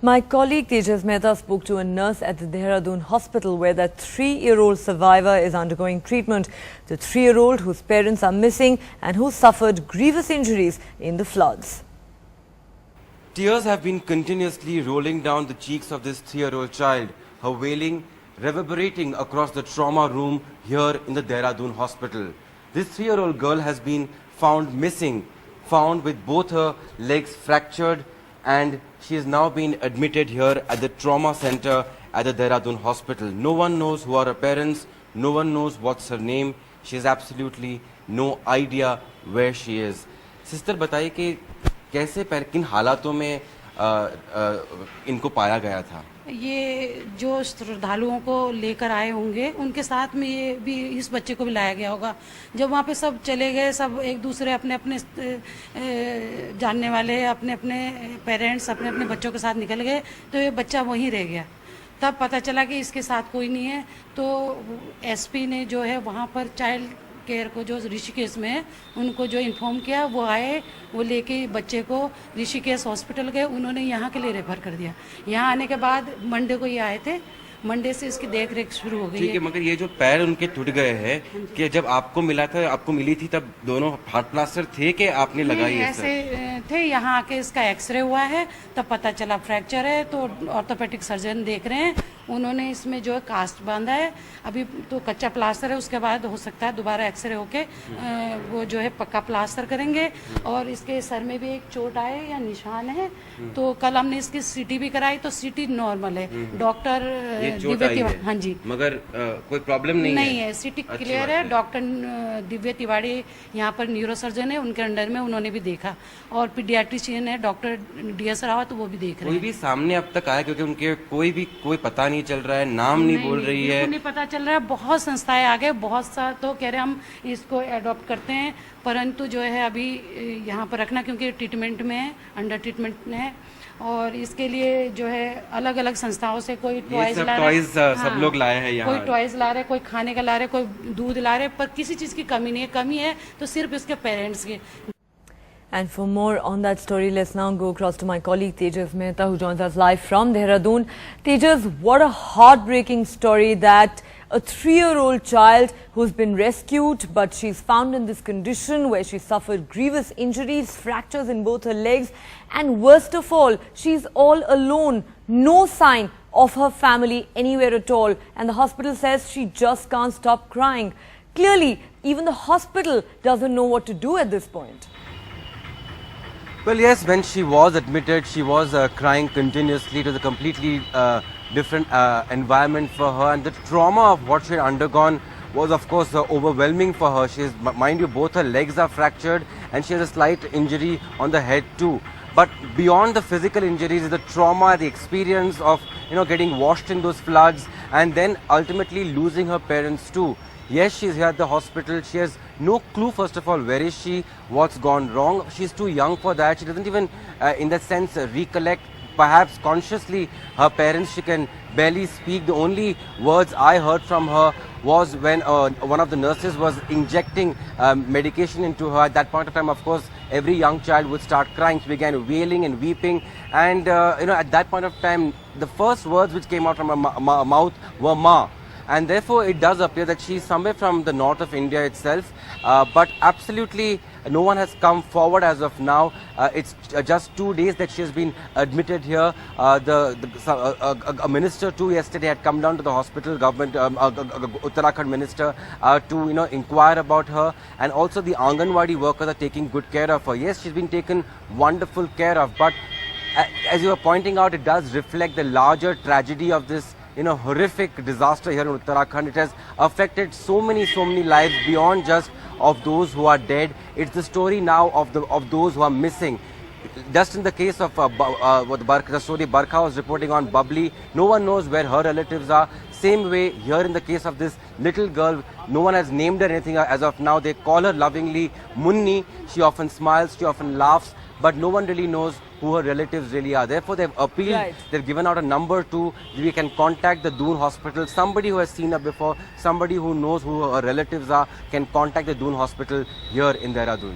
My colleague Tejas Mehta spoke to a nurse at the Dehradun hospital where that 3-year-old survivor is undergoing treatment. The 3-year-old whose parents are missing and who suffered grievous injuries in the floods. Tears have been continuously rolling down the cheeks of this 3-year-old child, her wailing reverberating across the trauma room here in the Dehradun hospital. This 3-year-old girl has been found missing, found with both her legs fractured, and she has now been admitted here at the trauma center at the Dehradun hospital. No one knows who are her parents, no one knows what's her name. She has absolutely no idea where she is. Sister, बताइए कि कैसे किन हालातों में इनको पाया गया था? ये जो श्रद्धालुओं को लेकर आए होंगे उनके साथ में ये भी इस बच्चे को भी लाया गया होगा। जब वहाँ पे सब चले गए, सब एक दूसरे अपने अपने जानने वाले अपने अपने पेरेंट्स अपने अपने बच्चों के साथ निकल गए, तो ये बच्चा वहीं रह गया। तब पता चला कि इसके साथ कोई नहीं है, तो एसपी ने जो है वहाँ पर चाइल्ड केयर को जो ऋषिकेश में है उनको जो इन्फॉर्म किया, वो आए, वो लेके बच्चे को ऋषिकेश हॉस्पिटल गए, उन्होंने यहाँ के लिए रेफर कर दिया। यहाँ आने के बाद मंडे को ये आए थे, मंडे से इसकी देख रेख शुरू हो गई है। ठीक है, मगर ये जो पैर उनके टूट गए हैं कि जब आपको मिला था, आपको मिली थी तब दोनों हार्ट प्लास्टर थे कि आपने लगाई? ऐसे थे, यहाँ आके इसका एक्सरे हुआ है, तब पता चला फ्रैक्चर है, तो ऑर्थोपेडिक सर्जन देख रहे हैं, उन्होंने इसमें जो है कास्ट बांधा है। अभी तो कच्चा प्लास्टर है, उसके बाद हो सकता है दोबारा एक्सरे होके वो जो है पक्का प्लास्टर करेंगे। और इसके सर में भी एक चोट आए या निशान है, तो कल हमने इसकी सीटी भी कराई, तो सीटी नॉर्मल है। डॉक्टर दिव्य तिवाड़ी, हाँ जी, मगर कोई प्रॉब्लम नहीं है, सीटी क्लियर है। डॉक्टर दिव्य तिवाड़ी यहाँ पर न्यूरोसर्जन है, उनके अंडर में उन्होंने भी देखा, और पीडियाट्रिशियन है डॉक्टर DS रावत, तो वो भी देख रहे हैं। कोई भी सामने अब तक आया? क्योंकि उनके कोई पता नहीं चल रहा है, नाम नहीं बोल रही है, नहीं पता चल रहा है। बहुत संस्थाएं आ गए, बहुत सा तो कह रहे हम इसको अडॉप्ट करते हैं, परंतु जो है अभी यहाँ पर रखना, क्योंकि ट्रीटमेंट में है, अंडर ट्रीटमेंट है, और इसके लिए जो है अलग अलग संस्थाओं से कोई टॉयज ला रहे हैं, सब लोग लाए हैं यहाँ, कोई टॉयज ला रहे, कोई खाने का ला रहे, कोई दूध ला रहे, पर किसी चीज की कमी नहीं है। कमी है तो सिर्फ इसके पेरेंट्स की। And for more on that story, let's now go across to my colleague Tejas Mehta, who joins us live from Dehradun. Tejas, what a heartbreaking story that a 3-year-old child who's been rescued, but she's found in this condition where she suffered grievous injuries, fractures in both her legs, and worst of all, she's all alone, no sign of her family anywhere at all, and the hospital says she just can't stop crying. Clearly, even the hospital doesn't know what to do at this point. Well, yes, when she was admitted, she was crying continuously. It was a completely different environment for her, and the trauma of what she had undergone was, of course, overwhelming for her. She is, mind you, both her legs are fractured, and she has a slight injury on the head too. But beyond the physical injuries is the trauma, the experience of getting washed in those floods, and then ultimately losing her parents too. Yes, she's here at the hospital. She has no clue, first of all, where is she, what's gone wrong. She's too young for that. She doesn't even, in that sense, recollect, perhaps consciously, her parents. She can barely speak. The only words I heard from her was when one of the nurses was injecting medication into her. At that point of time, of course, every young child would start crying. She began wailing and weeping. And, at that point of time, the first words which came out from her mouth were "Ma." And therefore, it does appear that she is somewhere from the north of India itself. But absolutely no one has come forward as of now. It's just 2 days that she has been admitted here. A minister too yesterday had come down to the hospital, government, Uttarakhand minister, to inquire about her. And also the Anganwadi workers are taking good care of her. Yes, she's been taken wonderful care of. But as you were pointing out, it does reflect the larger tragedy of this horrific disaster here in Uttarakhand. It has affected so many lives beyond just of those who are dead. It's the story now of those who are missing. Just in the case of the story Barkha was reporting on, Bubbly, no one knows where her relatives are. Same way here in the case of this little girl, no one has named her anything as of now. They call her lovingly Munni. She often smiles, she often laughs, but no one really knows who her relatives really are. Therefore, they've appealed, they've given out a number to, we can contact the Doon hospital. Somebody who has seen her before, somebody who knows who her relatives are, can contact the Doon hospital here in Dehradun.